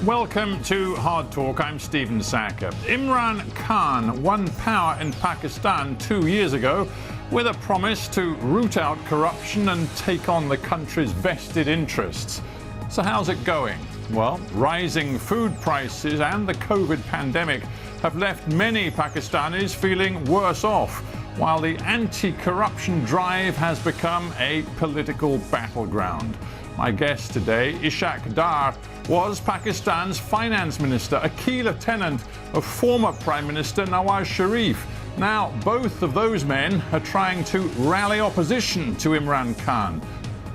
Welcome to Hard Talk. I'm Stephen Sackur. Imran Khan won power in Pakistan 2 years ago with a promise to root out corruption and take on the country's vested interests. So how's it going? Well, rising food prices and the COVID pandemic have left many Pakistanis feeling worse off, while the anti-corruption drive has become a political battleground. My guest today, Ishaq Dar, was Pakistan's finance minister, a key lieutenant of former Prime Minister Nawaz Sharif. Now, both of those men are trying to rally opposition to Imran Khan.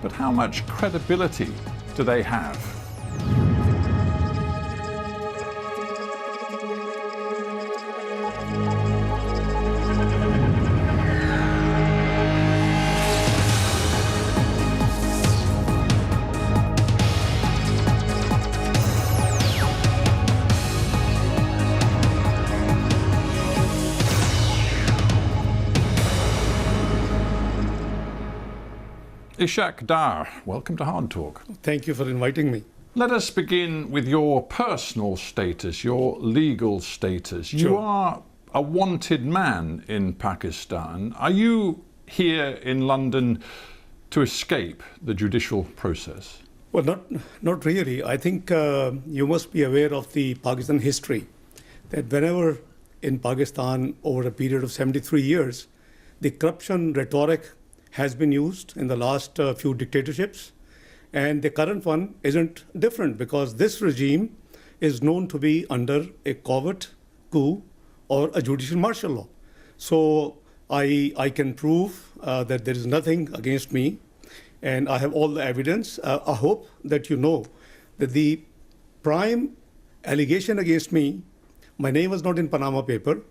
But how much credibility do they have? Ishaq Dar, welcome to Hard Talk. Thank you for inviting me. Let us begin with your personal status, your legal status. Sure. You are a wanted man in Pakistan. Are you here in London to escape the judicial process? Well, not really. I think you must be aware of the Pakistan history, that whenever in Pakistan over a period of 73 years, the corruption rhetoric has been used in the last few dictatorships, and the current one isn't different because this regime is known to be under a covert coup or a judicial martial law. So I can prove that there is nothing against me, and I have all the evidence. I hope that you know that the prime allegation against me, my name was not in Panama paper.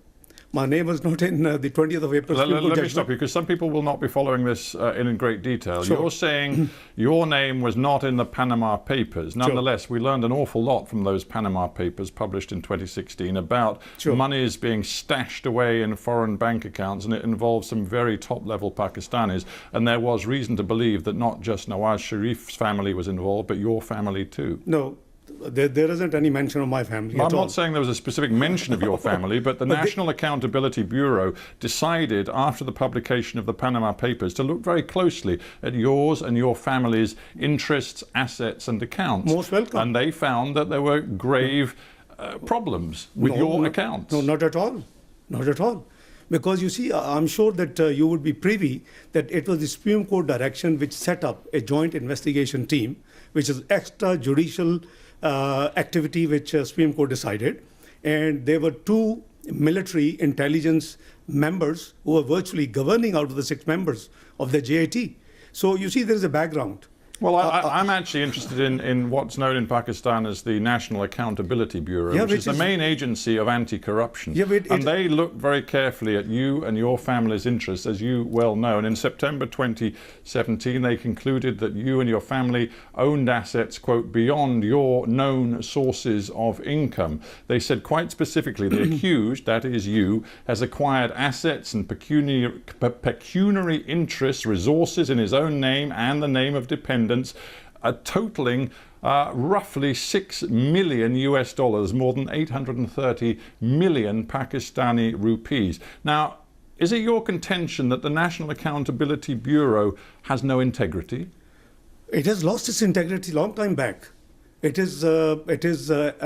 My name was not in the 20th of April. Let me stop you, because some people will not be following this in great detail. Sure. You're saying your name was not in the Panama Papers. Nonetheless, Sure. we learned an awful lot from those Panama Papers published in 2016 about Sure. monies being stashed away in foreign bank accounts, and it involved some very top-level Pakistanis. And there was reason to believe that not just Nawaz Sharif's family was involved, but your family too. No, there isn't any mention of my family I'm at all. not saying there was a specific mention of your family, but the National Accountability Bureau decided after the publication of the Panama Papers to look very closely at yours and your family's interests, assets and accounts. Most welcome. And they found that there were grave problems with your accounts. No, not at all. Not at all. Because you see, I'm sure that you would be privy that it was the Supreme Court direction which set up a joint investigation team, which is extrajudicial activity which Supreme Court decided. And there were two military intelligence members who were virtually governing out of the 6 members of the JIT. So you see, there is a background. Well, I'm actually interested in what's known in Pakistan as the National Accountability Bureau, which is the main agency of anti-corruption. Yeah, and they look very carefully at you and your family's interests, as you well know. And in September 2017, they concluded that you and your family owned assets, quote, beyond your known sources of income. They said quite specifically, the accused, that is you, has acquired assets and pecuniary interests, resources in his own name and the name of dependents, totaling roughly $6 million US dollars, more than 830 million Pakistani rupees. Now, is it your contention that the National Accountability Bureau has no integrity? It has lost its integrity long time back. It is an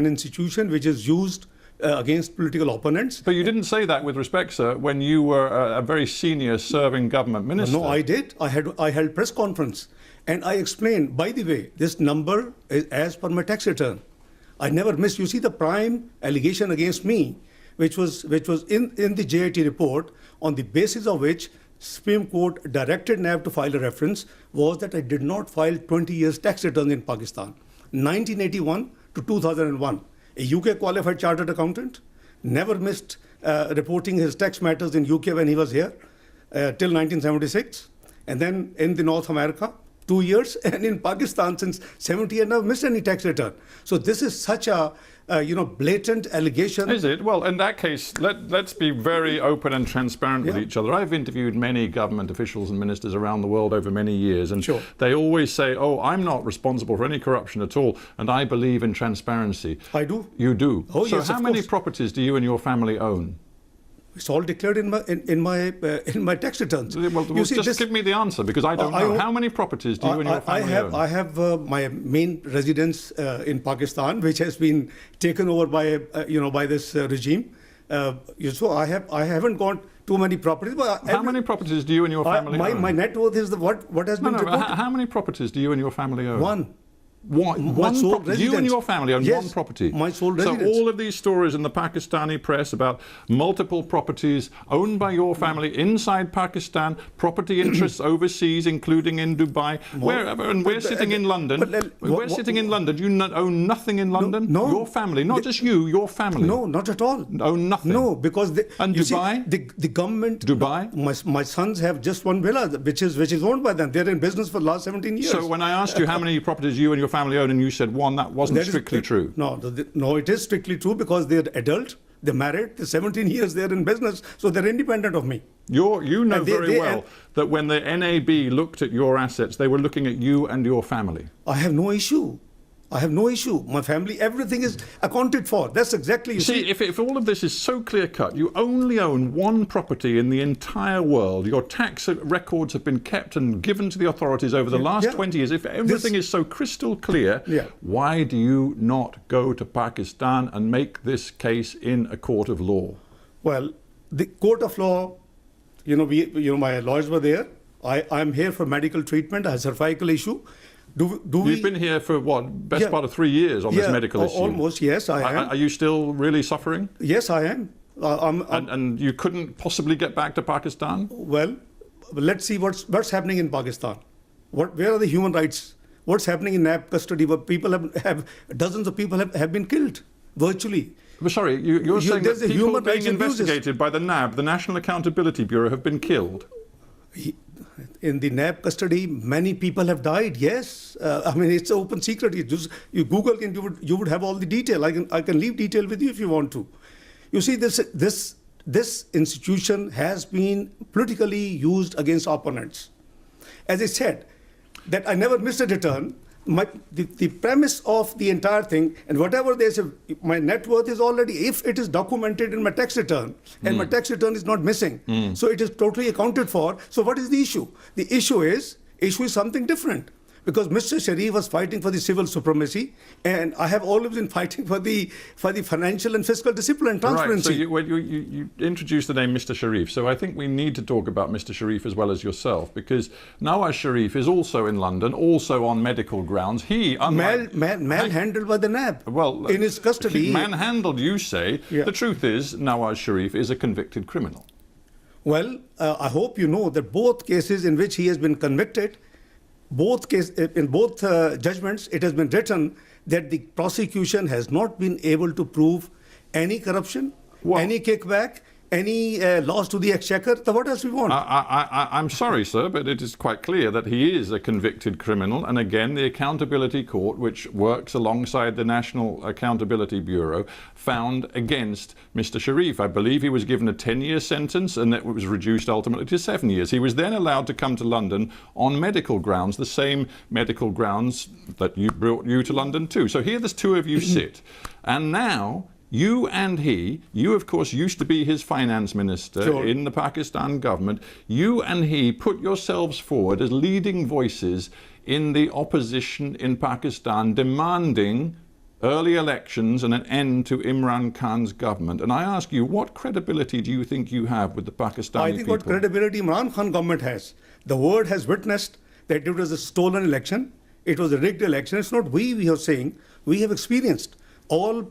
institution which is used against political opponents. But you didn't say that with respect, sir, when you were a very senior serving government minister. No, I did. I held press conference and I explained, by the way, this number is as per my tax return. I never missed. You see, the prime allegation against me, which was in the JIT report, on the basis of which Supreme Court directed NAB to file a reference, was that I did not file 20 years tax returns in Pakistan, 1981 to 2001. A UK qualified chartered accountant, never missed reporting his tax matters in UK when he was here till 1976. And then in the North America, 2 years, and in Pakistan since 70, and I've missed any tax return. So this is such a blatant allegation. Is it? Well, in that case, let's be very open and transparent with each other. I've interviewed many government officials and ministers around the world over many years, and they always say, oh, I'm not responsible for any corruption at all, and I believe in transparency. I do. You do? Oh, so yes, how many properties do you and your family own? It's all declared in my tax returns. Well, give me the answer, because I don't know. How many properties do you and your family own? I have my main residence in Pakistan, which has been taken over by this regime. So I haven't got too many properties. But how many properties do you and your family own? My net worth is what has been reported. How many properties do you and your family own? One. One sole residence. You and your family own Yes, one property. my sole residence. So all of these stories in the Pakistani press about multiple properties owned by your family inside Pakistan, property interests overseas, including in Dubai, wherever, and we're sitting in London. We're sitting in London. You own nothing in London? No. Your family, not just you, your family. No, not at all. Own nothing? No, because Dubai? The government. Dubai? My sons have just one villa, which is owned by them. They're in business for the last 17 years. So when I asked you how many properties you and your family own, and you said one, that wasn't strictly true. No, it is strictly true, because they're adult, they're married, they're 17 years, they're in business, so they're independent of me. You know very well that when the NAB looked at your assets, they were looking at you and your family. I have no issue. My family, everything is accounted for. That's exactly, you see. If all of this is so clear-cut, you only own one property in the entire world, your tax records have been kept and given to the authorities over the last 20 years, if everything is so crystal clear, why do you not go to Pakistan and make this case in a court of law? Well, the court of law, my lawyers were there. I'm here for medical treatment. I have a cervical issue. You've been here for best part of 3 years on this medical issue? Almost, yes, I am. Are you still really suffering? Yes, I am. And you couldn't possibly get back to Pakistan? Well, let's see what's happening in Pakistan. Where are the human rights? What's happening in NAB custody, where people have dozens of people have been killed, virtually. But sorry, you're saying that people being investigated by the NAB, the National Accountability Bureau, have been killed? In the NAB custody, many people have died. Yes, it's an open secret. You Google and you would have all the detail. I can leave detail with you if you want to. You see, this institution has been politically used against opponents. As I said, that I never missed a return. The premise of the entire thing, and whatever they say, my net worth is already, if it is documented in my tax return, and my tax return is not missing, so it is totally accounted for. So what is the issue? The issue is something different. Because Mr. Sharif was fighting for the civil supremacy, and I have always been fighting for the financial and fiscal discipline and transparency. Right, so you introduced the name Mr. Sharif, so I think we need to talk about Mr. Sharif as well as yourself, because Nawaz Sharif is also in London, also on medical grounds. He, manhandled by the NAB, in his custody. Manhandled, you say. The truth is, Nawaz Sharif is a convicted criminal. Well, I hope you know that both cases in which he has been convicted, in both judgments, it has been written that the prosecution has not been able to prove any corruption, any kickback, any loss to the exchequer. So what else we want? I'm sorry, sir, but it is quite clear that he is a convicted criminal. And again, the Accountability Court, which works alongside the National Accountability Bureau, found against Mr. Sharif. I believe he was given a 10-year sentence, and it was reduced ultimately to 7 years. He was then allowed to come to London on medical grounds, the same medical grounds that brought you to London too. So here the two of you sit. And now, you and he, you of course used to be his finance minister in the Pakistan government, you and he put yourselves forward as leading voices in the opposition in Pakistan, demanding early elections and an end to Imran Khan's government. And I ask you, what credibility do you think you have with the Pakistani people? I think what credibility Imran Khan government has. The world has witnessed that it was a stolen election, it was a rigged election. It's not we are saying, we have experienced. All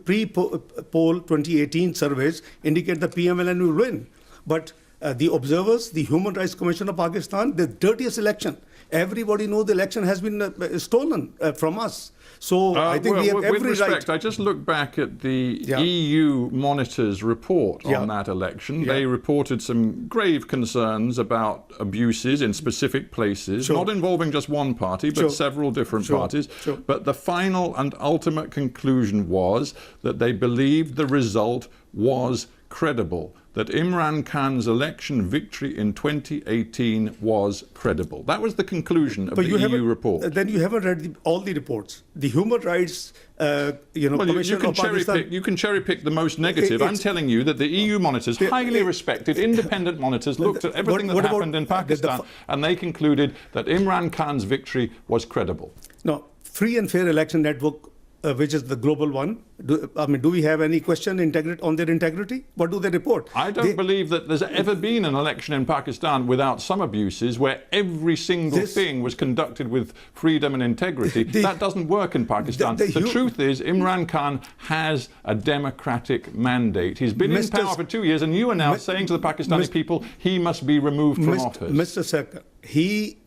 pre-poll 2018 surveys indicate the PMLN will win. But the observers, the Human Rights Commission of Pakistan, the dirtiest election. Everybody knows the election has been stolen from us. So I think we have every with respect, right. I just looked back at the EU Monitor's report on that election. They reported some grave concerns about abuses in specific places, not involving just one party, but several different parties. But the final and ultimate conclusion was that they believed the result was credible, that Imran Khan's election victory in 2018 was credible. That was the conclusion of the EU report. Then you haven't read all the reports. The Human Rights Commission of Pakistan. You can cherry pick the most negative. I'm telling you that the EU monitors, highly respected, independent monitors, looked at everything that happened in Pakistan, and they concluded that Imran Khan's victory was credible. No, Free and Fair Election Network, which is the global one. Do we have any question on their integrity? What do they report? I don't believe that there's ever been an election in Pakistan without some abuses where every single thing was conducted with freedom and integrity. That doesn't work in Pakistan. The truth is, Imran Khan has a democratic mandate. He's been in power for 2 years, and you are now saying to the Pakistani people he must be removed from office. Mr. Sackur,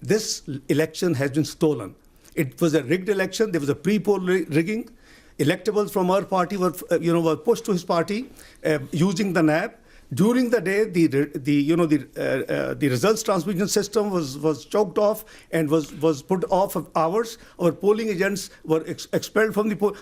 this election has been stolen. It was a rigged election. There was a pre-poll rigging. Electables from our party were pushed to his party using the NAB. During the day, the results transmission system was choked off and was put off for hours. Our polling agents were expelled from the poll.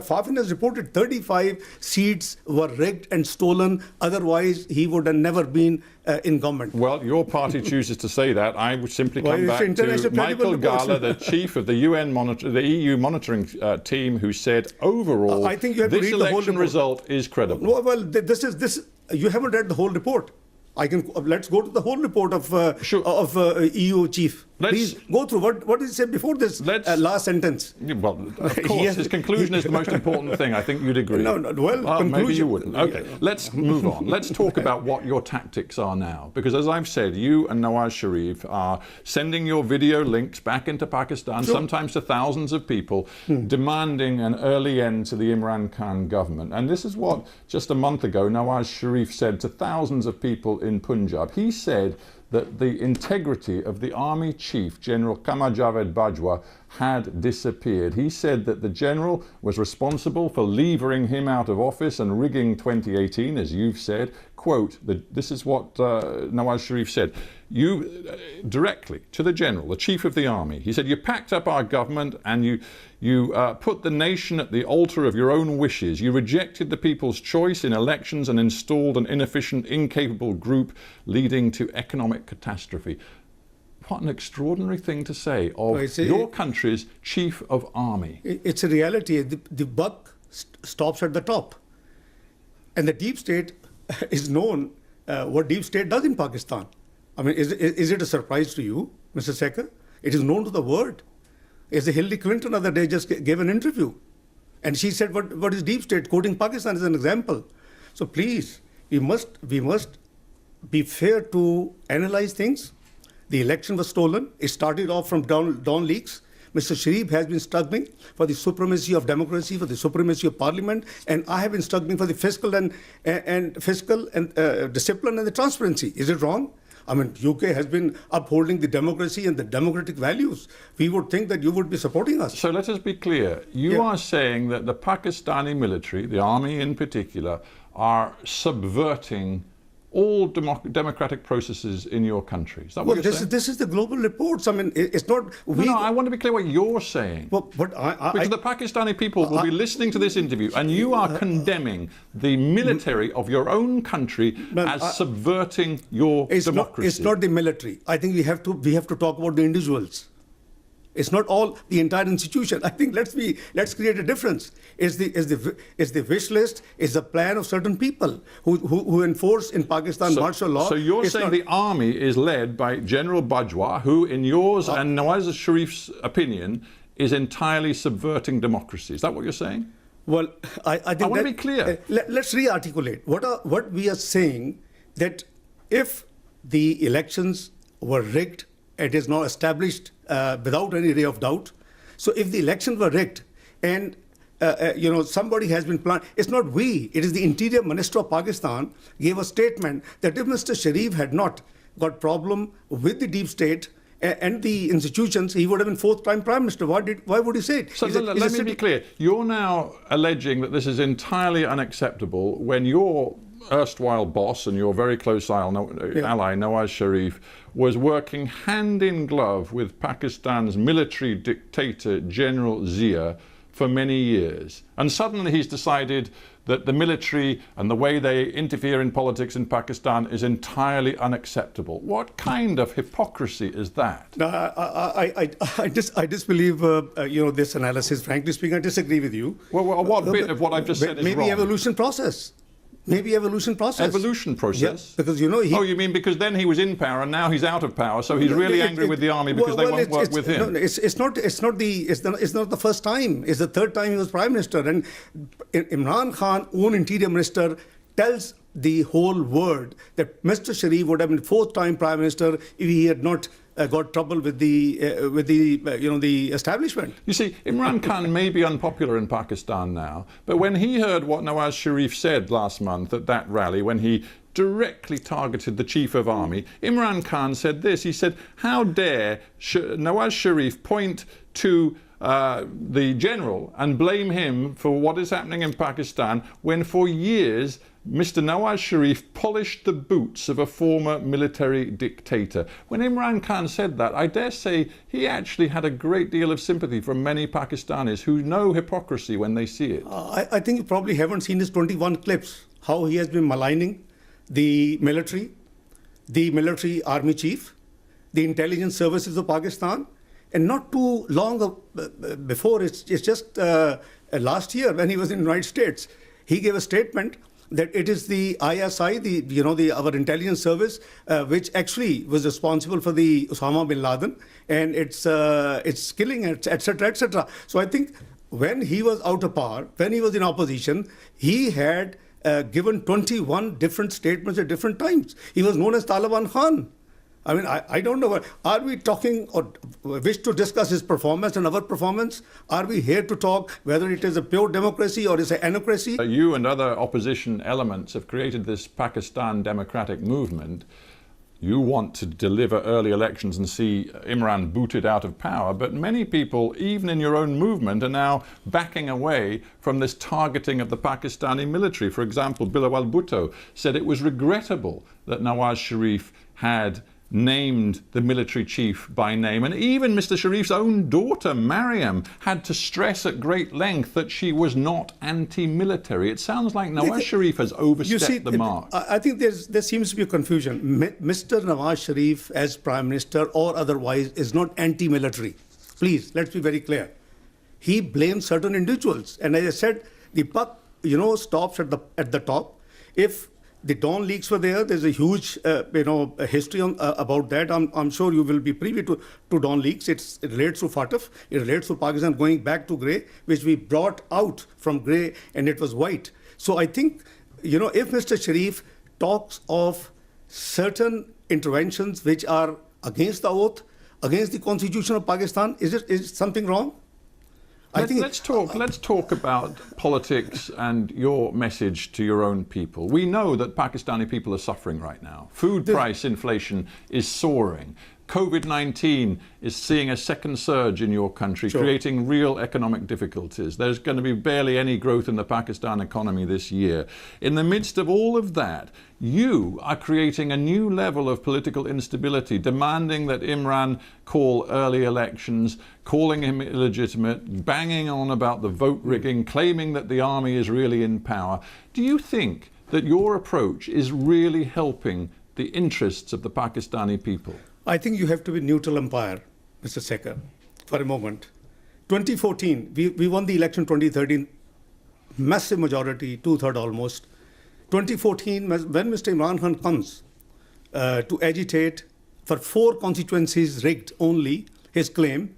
Fafin has reported 35 seats were rigged and stolen. Otherwise, he would have never been in government. Well, your party chooses to say that. I would simply come back to Michael Gala, the chief of the the EU monitoring team, who said overall, I think you have to this read the whole election result is credible. Well, this. You haven't read the whole report. Let's go to the whole report of EU chief. Please go through what did he say before this last sentence. Well, of course, his conclusion is the most important thing. I think you'd agree. Maybe you wouldn't. Okay, let's move on. Let's talk about what your tactics are now. Because as I've said, you and Nawaz Sharif are sending your video links back into Pakistan, sometimes to thousands of people, demanding an early end to the Imran Khan government. And this is what, just a month ago, Nawaz Sharif said to thousands of people in Punjab. He said that the integrity of the army chief, General Qamar Javed Bajwa, had disappeared. He said that the general was responsible for levering him out of office and rigging 2018, as you've said. Quote, this is what Nawaz Sharif said. Directly to the general, the chief of the army, he said, you packed up our government and you put the nation at the altar of your own wishes. You rejected the people's choice in elections and installed an inefficient, incapable group, leading to economic catastrophe. What an extraordinary thing to say of your country's chief of army. It's a reality. The buck stops at the top. And the deep state is known what deep state does in Pakistan. Is it a surprise to you, Mr. Sackur? It is known to the world. As Hillary Clinton the other day just gave an interview. And she said, what is deep state? Quoting Pakistan as an example. So please, we must be fair to analyze things. The election was stolen. It started off from Dawn leaks. Mr. Sharif has been struggling for the supremacy of democracy, for the supremacy of parliament, and I have been struggling for the fiscal and discipline and the transparency. Is it wrong? UK has been upholding the democracy and the democratic values. We would think that you would be supporting us. So let us be clear. You are saying that the Pakistani military, the army in particular, are subverting all democratic processes in your country. Is that what you're saying? This is the global reports. It's not... No, I want to be clear what you're saying. Because the Pakistani people will be listening to this interview, and you are condemning the military of your own country as subverting your democracy. It's not the military. I think we have to talk about the individuals. It's not all the entire institution. I think let's create a difference. It's the wish list, it's the plan of certain people who enforce in Pakistan martial law. So you're saying the army is led by General Bajwa, who in yours and Nawaz Sharif's opinion is entirely subverting democracy. Is that what you're saying? Well, I think I want to be clear. Let's re-articulate. What we are saying, that if the elections were rigged, it is now established without any ray of doubt. So if the elections were rigged and somebody has been planning. It's not we. It is the Interior Minister of Pakistan gave a statement that if Mr. Sharif had not got problem with the deep state and the institutions, he would have been fourth-time Prime Minister. Why would he say it? So let me be clear. You're now alleging that this is entirely unacceptable when your erstwhile boss and your very close ally, Nawaz Sharif, was working hand in glove with Pakistan's military dictator, General Zia, for many years. And suddenly he's decided that the military and the way they interfere in politics in Pakistan is entirely unacceptable. What kind of hypocrisy is that? No, I disbelieve this analysis. Frankly speaking, I disagree with you. Well, what bit of what I've just said is maybe wrong? Evolution process. Evolution process. Yeah, because oh, you mean because then he was in power and now he's out of power, so he's really angry with the army because they won't work with him. No, it's not the first time. It's the third time he was Prime Minister. And Imran Khan, own Interior Minister, tells the whole world that Mr. Sharif would have been fourth-time Prime Minister if he had not got trouble with the establishment. You see, Imran Khan may be unpopular in Pakistan now, but when he heard what Nawaz Sharif said last month at that rally, when he directly targeted the Chief of Army, Imran Khan said this. He said, "How dare Nawaz Sharif point to the general and blame him for what is happening in Pakistan when for years Mr. Nawaz Sharif polished the boots of a former military dictator." When Imran Khan said that, I dare say he actually had a great deal of sympathy from many Pakistanis who know hypocrisy when they see it. I think you probably haven't seen his 21 clips, how he has been maligning the military army chief, the intelligence services of Pakistan. And not too long before, it's just last year when he was in the United States, he gave a statement that it is the ISI, our intelligence service, which actually was responsible for the Osama bin Laden and its killing, etc., etc. So I think when he was out of power, when he was in opposition, he had given 21 different statements at different times. He was known as Taliban Khan. I mean, I don't know. Are we talking or wish to discuss his performance and our performance? Are we here to talk whether it is a pure democracy or is it anocracy? You and other opposition elements have created this Pakistan democratic movement. You want to deliver early elections and see Imran booted out of power, but many people, even in your own movement, are now backing away from this targeting of the Pakistani military. For example, Bilawal Bhutto said it was regrettable that Nawaz Sharif had named the military chief by name, and even Mr. Sharif's own daughter Mariam had to stress at great length that she was not anti-military. It sounds like Nawaz Sharif has overstepped the mark. I think there seems to be a confusion. Mr. Nawaz Sharif as Prime Minister or otherwise is not anti-military. Please, let's be very clear. He blames certain individuals, and as I said, the buck stops at the top. If the Dawn leaks were there. There's a huge, history about that. I'm sure you will be privy to Dawn leaks. It relates to FATF. It relates to Pakistan going back to grey, which we brought out from grey, and it was white. So I think, if Mr. Sharif talks of certain interventions which are against the oath, against the Constitution of Pakistan, is something wrong? Let's talk about politics and your message to your own people. We know that Pakistani people are suffering right now. Food price inflation is soaring. COVID-19 is seeing a second surge in your country, creating real economic difficulties. There's going to be barely any growth in the Pakistan economy this year. In the midst of all of that, you are creating a new level of political instability, demanding that Imran call early elections, calling him illegitimate, banging on about the vote rigging, claiming that the army is really in power. Do you think that your approach is really helping the interests of the Pakistani people? I think you have to be neutral umpire, Mr. Sackur, for a moment. 2014, we won the election 2013, massive majority, 2/3 almost. 2014, when Mr. Imran Khan comes to agitate for 4 constituencies rigged only, his claim,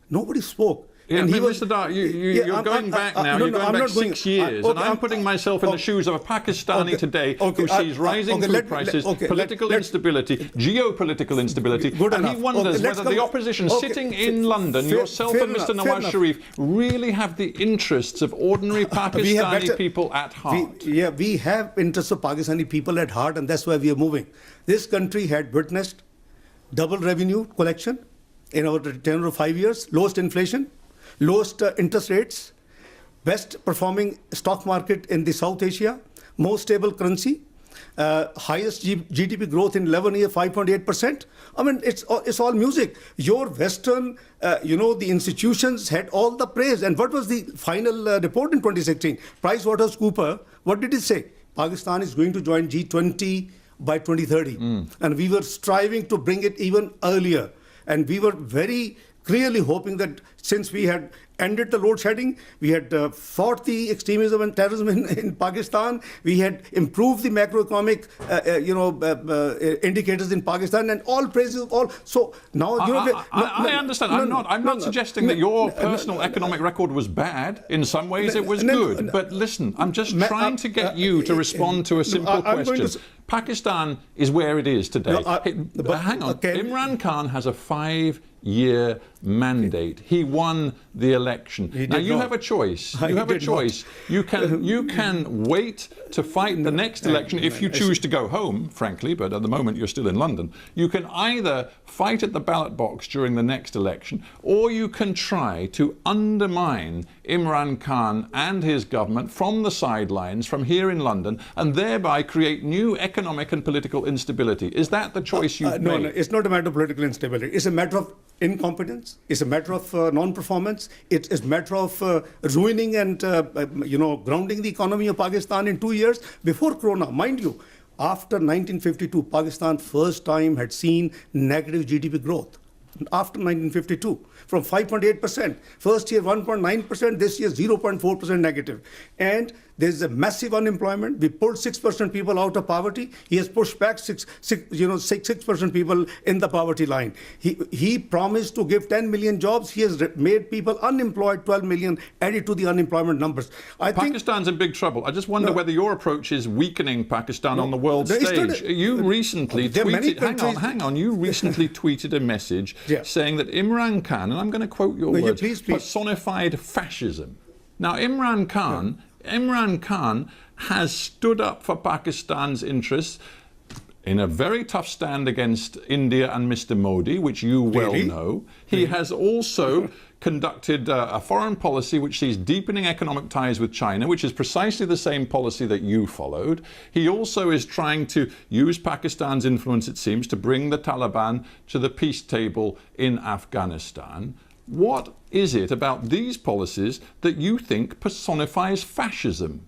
nobody spoke. Yeah, and he was, Mr. Dar, you're going back now. You're going back 6 years, and I'm putting myself in the shoes of a Pakistani today who sees rising food prices, political instability, geopolitical instability, and he wonders whether the opposition sitting in London, yourself and Mr. Nawaz Sharif, really have the interests of ordinary Pakistani people at heart. We have interests of Pakistani people at heart, and that's why we are moving. This country had witnessed double revenue collection in our tenure of 5 years, lowest inflation, lowest interest rates, best performing stock market in the South Asia, most stable currency, highest GDP growth in 11 years, 5.8%. I mean, it's all music. Your Western, the institutions had all the praise. And what was the final report in 2016? PricewaterhouseCoopers, what did it say? Pakistan is going to join G20 by 2030. And we were striving to bring it even earlier. And we were very clearly hoping that since we had ended the load shedding, we had fought the extremism and terrorism in Pakistan, we had improved the macroeconomic indicators in Pakistan, and all praises, all. So now, I understand. I'm not suggesting that your personal economic record was bad. In some ways, it was good. But listen, I'm just trying to get you to respond to a simple question. Pakistan is where it is today. Hang on. Imran Khan has a 5-year mandate. He won the election. Now you have a choice. You have a choice. You can wait to fight the next election if you choose to go home, frankly, but at the moment you're still in London. You can either fight at the ballot box during the next election, or you can try to undermine Imran Khan and his government from the sidelines, from here in London, and thereby create new economic and political instability. Is that the choice you've made? No, it's not a matter of political instability. It's a matter of incompetence. It's a matter of non-performance. It's a matter of ruining and grounding the economy of Pakistan in 2 years before Corona. Mind you, after 1952, Pakistan first time had seen negative GDP growth. After 1952, from 5.8%, first year 1.9%, this year 0.4% negative. And there's a massive unemployment. We pulled 6% people out of poverty. He has pushed back 6% people in the poverty line. He promised to give 10 million jobs. He has made people unemployed, 12 million added to the unemployment numbers. Pakistan's in big trouble. I just wonder whether your approach is weakening Pakistan on the world stage. You recently tweeted, hang on, you recently tweeted a message saying that Imran Khan, and I'm going to quote your words, personified fascism. Now, Imran Khan has stood up for Pakistan's interests in a very tough stand against India and Mr. Modi, which you well know. He has also conducted a foreign policy which sees deepening economic ties with China, which is precisely the same policy that you followed. He also is trying to use Pakistan's influence, it seems, to bring the Taliban to the peace table in Afghanistan. What is it about these policies that you think personifies fascism?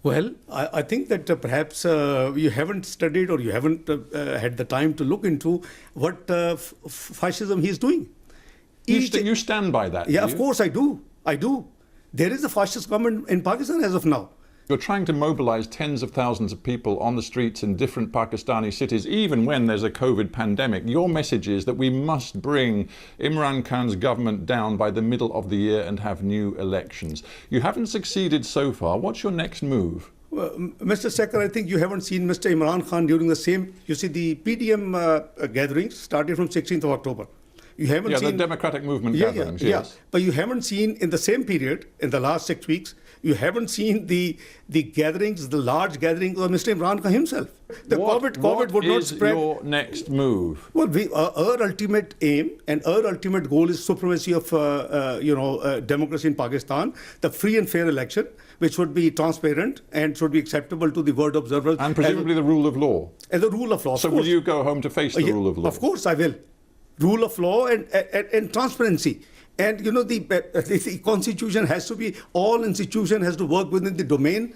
Well, I think that perhaps you haven't studied or you haven't had the time to look into what fascism he's doing. You stand by that? Yeah, of course I do. There is a fascist government in Pakistan as of now. You're trying to mobilize tens of thousands of people on the streets in different Pakistani cities, even when there's a COVID pandemic. Your message is that we must bring Imran Khan's government down by the middle of the year and have new elections. You haven't succeeded so far. What's your next move? Well, Mr. Sackur, I think you haven't seen Mr. Imran Khan during the same, you see, the PDM gatherings started from 16th of October. You haven't seen the democratic movement gatherings, yes. But you haven't seen in the same period, in the last 6 weeks, you haven't seen the gatherings, the large gatherings of Mr. Imran Khan himself. COVID would not spread. What is your next move? Well, our ultimate aim and our ultimate goal is supremacy of democracy in Pakistan, the free and fair election, which would be transparent and should be acceptable to the world observers. And presumably the rule of law. And the rule of law. So will you go home to face the rule of law? Of course I will. Rule of law and transparency. And the constitution has to be, all institution has to work within the domain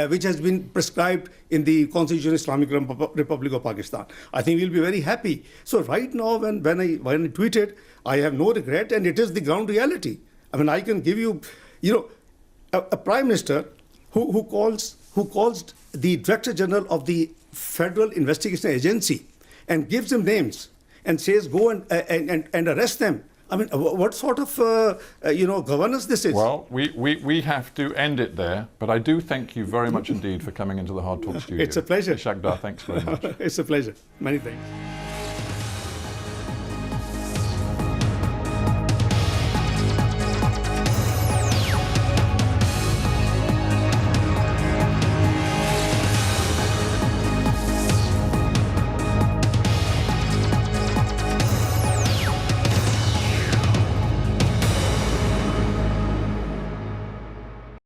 which has been prescribed in the Constitution of Islamic Republic of Pakistan. I think we'll be very happy. So right now when I tweeted, I have no regret, and it is the ground reality. I mean, I can give you, a prime minister who calls the Director General of the Federal Investigation Agency and gives them names and says go and arrest them I mean, what sort of governance this is? Well, we have to end it there, but I do thank you very much indeed for coming into the Hard Talk studio. It's a pleasure. Ishaq Dar, thanks very much. It's a pleasure. Many thanks.